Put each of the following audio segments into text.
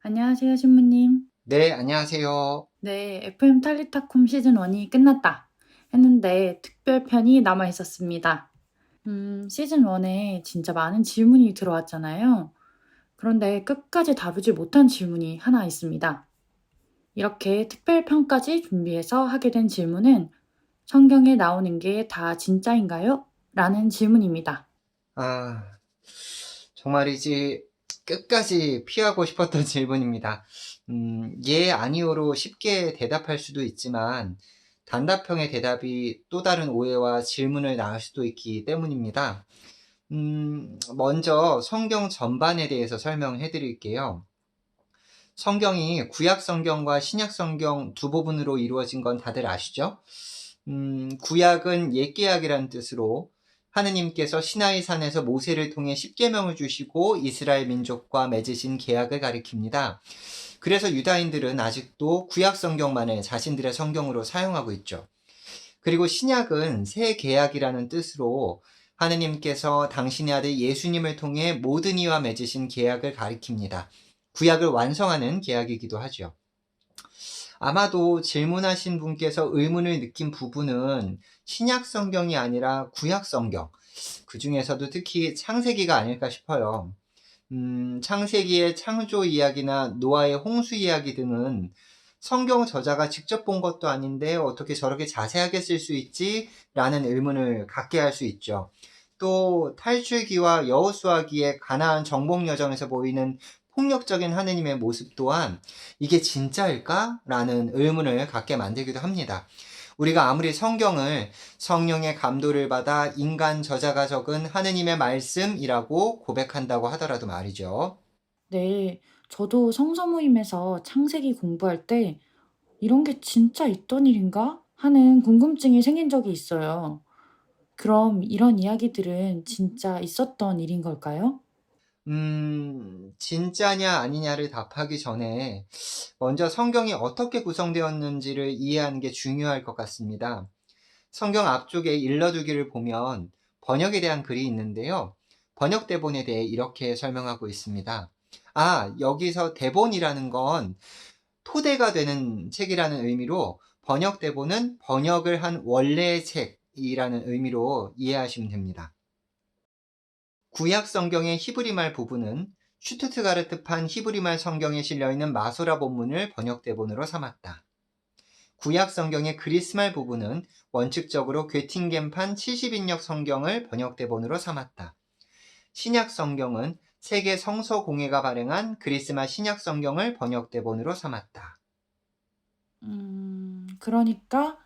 안녕하세요, 신부님. 네, 안녕하세요. 네, FM 탈리타콤 시즌 1이 끝났다 했는데 특별편이 남아 있었습니다. 시즌 1에 진짜 많은 질문이 들어왔잖아요. 그런데 끝까지 다루지 못한 질문이 하나 있습니다. 이렇게 특별편까지 준비해서 하게 된 질문은 성경에 나오는 게 다 진짜인가요? 라는 질문입니다. 아, 정말이지 끝까지 피하고 싶었던 질문입니다. 예, 아니오로 쉽게 대답할 수도 있지만 단답형의 대답이 또 다른 오해와 질문을 낳을 수도 있기 때문입니다. 먼저 성경 전반에 대해서 설명해 드릴게요. 성경이 구약 성경과 신약 성경 두 부분으로 이루어진 건 다들 아시죠? 구약은 옛 계약이라는 뜻으로 하느님께서 시나이 산에서 모세를 통해 십계명을 주시고 이스라엘 민족과 맺으신 계약을 가리킵니다. 그래서 유다인들은 아직도 구약 성경만을 자신들의 성경으로 사용하고 있죠. 그리고 신약은 새 계약이라는 뜻으로 하느님께서 당신의 아들 예수님을 통해 모든 이와 맺으신 계약을 가리킵니다. 구약을 완성하는 계약이기도 하죠. 아마도 질문하신 분께서 의문을 느낀 부분은 신약 성경이 아니라 구약 성경, 그 중에서도 특히 창세기가 아닐까 싶어요. 창세기의 창조 이야기나 노아의 홍수 이야기 등은 성경 저자가 직접 본 것도 아닌데 어떻게 저렇게 자세하게 쓸 수 있지? 라는 의문을 갖게 할 수 있죠. 또 탈출기와 여호수아기의 가나안 정복 여정에서 보이는 폭력적인 하느님의 모습 또한 이게 진짜일까? 라는 의문을 갖게 만들기도 합니다. 우리가 아무리 성경을 성령의 감도를 받아 인간 저자가 적은 하느님의 말씀이라고 고백한다고 하더라도 말이죠. 네, 저도 성서 모임에서 창세기 공부할 때 이런 게 진짜 있던 일인가? 하는 궁금증이 생긴 적이 있어요. 그럼 이런 이야기들은 진짜 있었던 일인 걸까요? 진짜냐 아니냐를 답하기 전에 먼저 성경이 어떻게 구성되었는지를 이해하는 게 중요할 것 같습니다. 성경 앞쪽에 일러두기를 보면 번역에 대한 글이 있는데요. 번역 대본에 대해 이렇게 설명하고 있습니다. 아, 여기서 대본이라는 건 토대가 되는 책이라는 의미로 번역 대본은 번역을 한 원래의 책이라는 의미로 이해하시면 됩니다. 구약 성경의 히브리말 부분은 슈투트가르트판 히브리말 성경에 실려있는 마소라 본문을 번역 대본으로 삼았다. 구약 성경의 그리스말 부분은 원칙적으로 괴팅겐판 70인역 성경을 번역 대본으로 삼았다. 신약 성경은 세계 성서 공회가 발행한 그리스말 신약 성경을 번역 대본으로 삼았다. 그러니까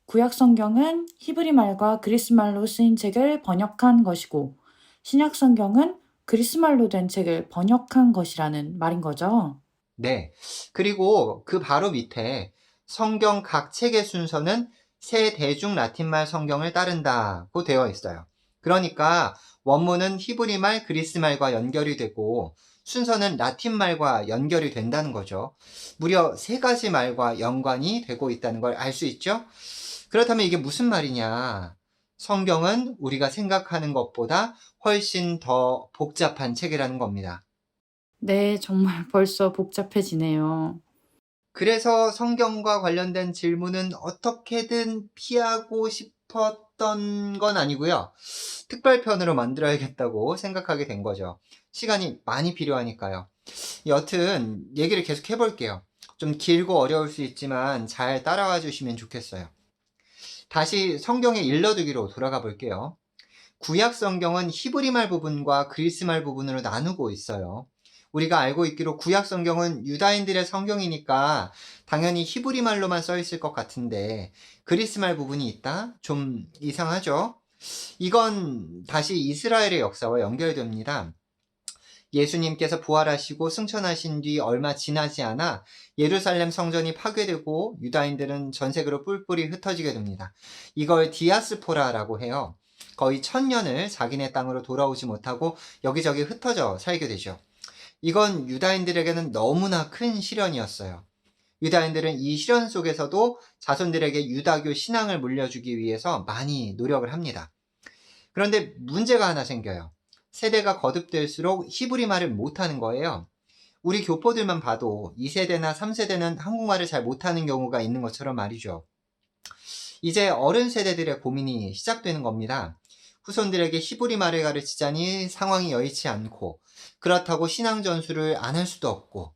구약 성경은 히브리 말과 그리스 말로 쓰인 책을 번역한 것이고, 신약 성경은 그리스 말로 된 책을 번역한 것이라는 말인 거죠. 네. 그리고 그 바로 밑에 성경 각 책의 순서는 새 대중 라틴말 성경을 따른다고 되어 있어요. 그러니까 원문은 히브리말, 그리스말과 연결이 되고 순서는 라틴말과 연결이 된다는 거죠. 무려 세 가지 말과 연관이 되고 있다는 걸 알 수 있죠? 그렇다면 이게 무슨 말이냐? 성경은 우리가 생각하는 것보다 훨씬 더 복잡한 책이라는 겁니다. 네, 정말 벌써 복잡해지네요. 그래서 성경과 관련된 질문은 어떻게든 피하고 싶었던 건 아니고요. 특별편으로 만들어야겠다고 생각하게 된 거죠. 시간이 많이 필요하니까요. 여튼 얘기를 계속 해볼게요. 좀 길고 어려울 수 있지만 잘 따라와 주시면 좋겠어요. 다시 성경의 일러두기로 돌아가 볼게요. 구약 성경은 히브리말 부분과 그리스말 부분으로 나누고 있어요. 우리가 알고 있기로 구약 성경은 유다인들의 성경이니까 당연히 히브리말로만 써 있을 것 같은데 그리스말 부분이 있다? 좀 이상하죠? 이건 다시 이스라엘의 역사와 연결됩니다. 예수님께서 부활하시고 승천하신 뒤 얼마 지나지 않아 예루살렘 성전이 파괴되고 유다인들은 전 세계로 뿔뿔이 흩어지게 됩니다. 이걸 디아스포라라고 해요. 거의 1000년을 자기네 땅으로 돌아오지 못하고 여기저기 흩어져 살게 되죠. 이건 유다인들에게는 너무나 큰 시련이었어요. 유다인들은 이 시련 속에서도 자손들에게 유다교 신앙을 물려주기 위해서 많이 노력을 합니다. 그런데 문제가 하나 생겨요. 세대가 거듭될수록 히브리 말을 못하는 거예요. 우리 교포들만 봐도 2세대나 3세대는 한국말을 잘 못하는 경우가 있는 것처럼 말이죠. 이제 어른 세대들의 고민이 시작되는 겁니다. 후손들에게 히브리 말을 가르치자니 상황이 여의치 않고, 그렇다고 신앙 전수를 안 할 수도 없고,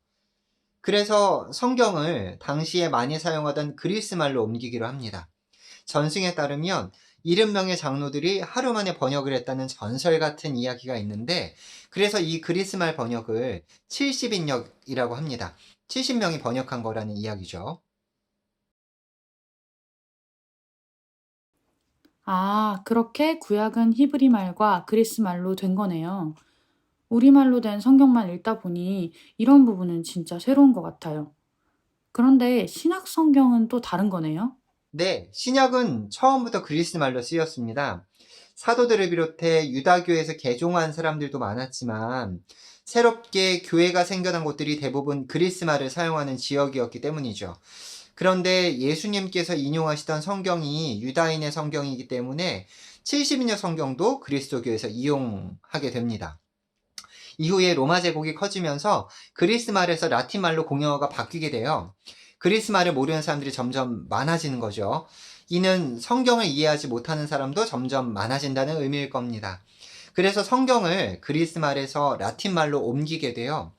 그래서 성경을 당시에 많이 사용하던 그리스 말로 옮기기로 합니다. 전승에 따르면 70명의 장로들이 하루 만에 번역을 했다는 전설 같은 이야기가 있는데, 그래서 이 그리스 말 번역을 70인역이라고 합니다. 70명이 번역한 거라는 이야기죠. 아, 그렇게 구약은 히브리 말과 그리스 말로 된 거네요. 우리말로 된 성경만 읽다 보니 이런 부분은 진짜 새로운 것 같아요. 그런데 신약 성경은 또 다른 거네요? 네, 신약은 처음부터 그리스 말로 쓰였습니다. 사도들을 비롯해 유다교에서 개종한 사람들도 많았지만 새롭게 교회가 생겨난 곳들이 대부분 그리스 말을 사용하는 지역이었기 때문이죠. 그런데 예수님께서 인용하시던 성경이 유다인의 성경이기 때문에 70인역 성경도 그리스도교에서 이용하게 됩니다. 이후에 로마 제국이 커지면서 그리스 말에서 라틴 말로 공용어가 바뀌게 돼요. 그리스 말을 모르는 사람들이 점점 많아지는 거죠. 이는 성경을 이해하지 못하는 사람도 점점 많아진다는 의미일 겁니다. 그래서 성경을 그리스 말에서 라틴 말로 옮기게 돼요.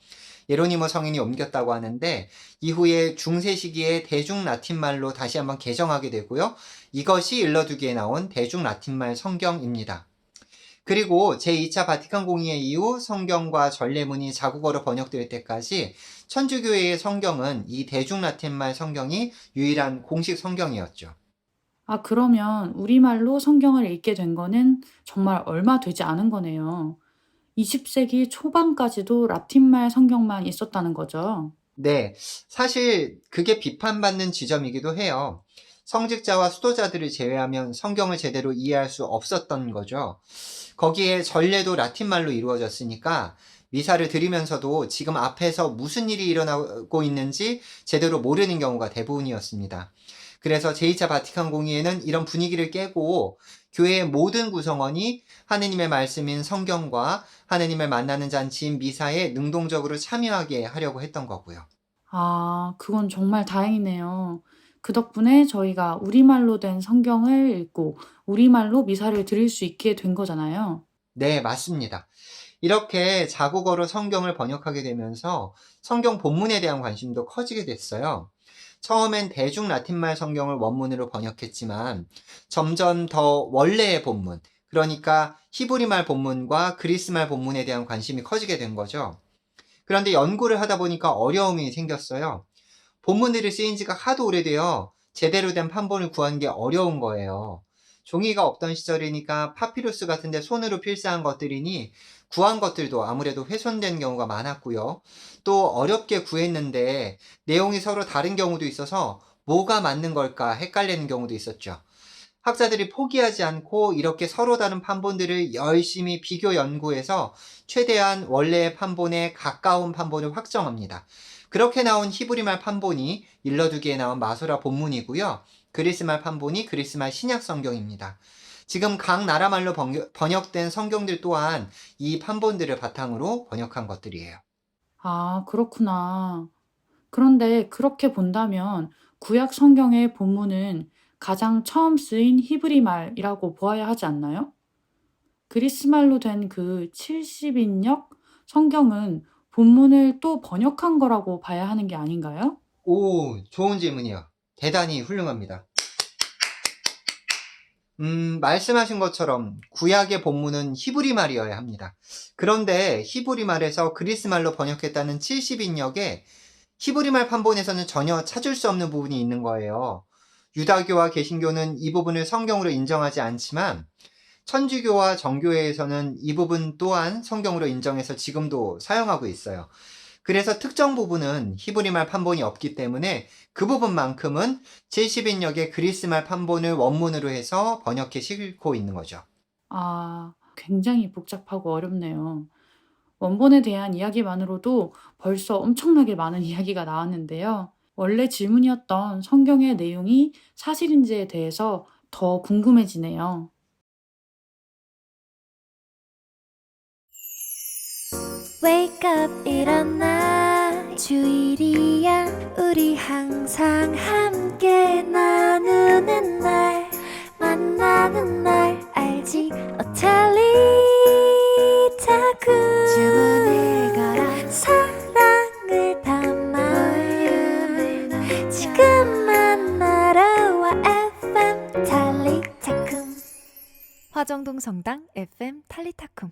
예로니모 성인이 옮겼다고 하는데 이후에 중세 시기에 대중 라틴 말로 다시 한번 개정하게 되고요. 이것이 일러두기에 나온 대중 라틴 말 성경입니다. 그리고 제2차 바티칸 공의회 이후 성경과 전례문이 자국어로 번역될 때까지 천주교회의 성경은 이 대중 라틴말 성경이 유일한 공식 성경이었죠. 아, 그러면 우리말로 성경을 읽게 된 거는 정말 얼마 되지 않은 거네요. 20세기 초반까지도 라틴말 성경만 있었다는 거죠. 네, 사실 그게 비판받는 지점이기도 해요. 성직자와 수도자들을 제외하면 성경을 제대로 이해할 수 없었던 거죠. 거기에 전례도 라틴말로 이루어졌으니까 미사를 드리면서도 지금 앞에서 무슨 일이 일어나고 있는지 제대로 모르는 경우가 대부분이었습니다. 그래서 제2차 바티칸 공의회는 이런 분위기를 깨고 교회의 모든 구성원이 하느님의 말씀인 성경과 하느님을 만나는 잔치인 미사에 능동적으로 참여하게 하려고 했던 거고요. 아, 그건 정말 다행이네요. 그 덕분에 저희가 우리말로 된 성경을 읽고 우리말로 미사를 드릴 수 있게 된 거잖아요. 네, 맞습니다. 이렇게 자국어로 성경을 번역하게 되면서 성경 본문에 대한 관심도 커지게 됐어요. 처음엔 대중 라틴말 성경을 원문으로 번역했지만 점점 더 원래의 본문, 그러니까 히브리말 본문과 그리스말 본문에 대한 관심이 커지게 된 거죠. 그런데 연구를 하다 보니까 어려움이 생겼어요. 본문들이 쓰인 지가 하도 오래되어 제대로 된 판본을 구하는 게 어려운 거예요. 종이가 없던 시절이니까 파피루스 같은데 손으로 필사한 것들이니 구한 것들도 아무래도 훼손된 경우가 많았고요. 또 어렵게 구했는데 내용이 서로 다른 경우도 있어서 뭐가 맞는 걸까 헷갈리는 경우도 있었죠. 학자들이 포기하지 않고 이렇게 서로 다른 판본들을 열심히 비교 연구해서 최대한 원래의 판본에 가까운 판본을 확정합니다. 그렇게 나온 히브리말 판본이 일러두기에 나온 마소라 본문이고요. 그리스말 판본이 그리스말 신약 성경입니다. 지금 각 나라 말로 번역된 성경들 또한 이 판본들을 바탕으로 번역한 것들이에요. 아, 그렇구나. 그런데 그렇게 본다면 구약 성경의 본문은 가장 처음 쓰인 히브리 말이라고 보아야 하지 않나요? 그리스 말로 된 그 70인역 성경은 본문을 또 번역한 거라고 봐야 하는 게 아닌가요? 오, 좋은 질문이요. 대단히 훌륭합니다. 말씀하신 것처럼 구약의 본문은 히브리 말이어야 합니다. 그런데 히브리 말에서 그리스 말로 번역했다는 70인역에 히브리 말 판본에서는 전혀 찾을 수 없는 부분이 있는 거예요. 유다교와 개신교는 이 부분을 성경으로 인정하지 않지만 천주교와 정교회에서는 이 부분 또한 성경으로 인정해서 지금도 사용하고 있어요. 그래서 특정 부분은 히브리말 판본이 없기 때문에 그 부분만큼은 70인역의 그리스말 판본을 원문으로 해서 번역해 싣고 있는 거죠. 아, 굉장히 복잡하고 어렵네요. 원본에 대한 이야기만으로도 벌써 엄청나게 많은 이야기가 나왔는데요. 원래 질문이었던 성경의 내용이 사실인지에 대해서 더 궁금해지네요. Wake up 일어나 주일이야 우리 항상 함께 나누는 날 만나는 날 알지 어텔리타쿠 주문을 걸어 사랑을 담아 지금 만나러 와 FM 탈리타쿰 화정동 성당 FM 탈리타쿰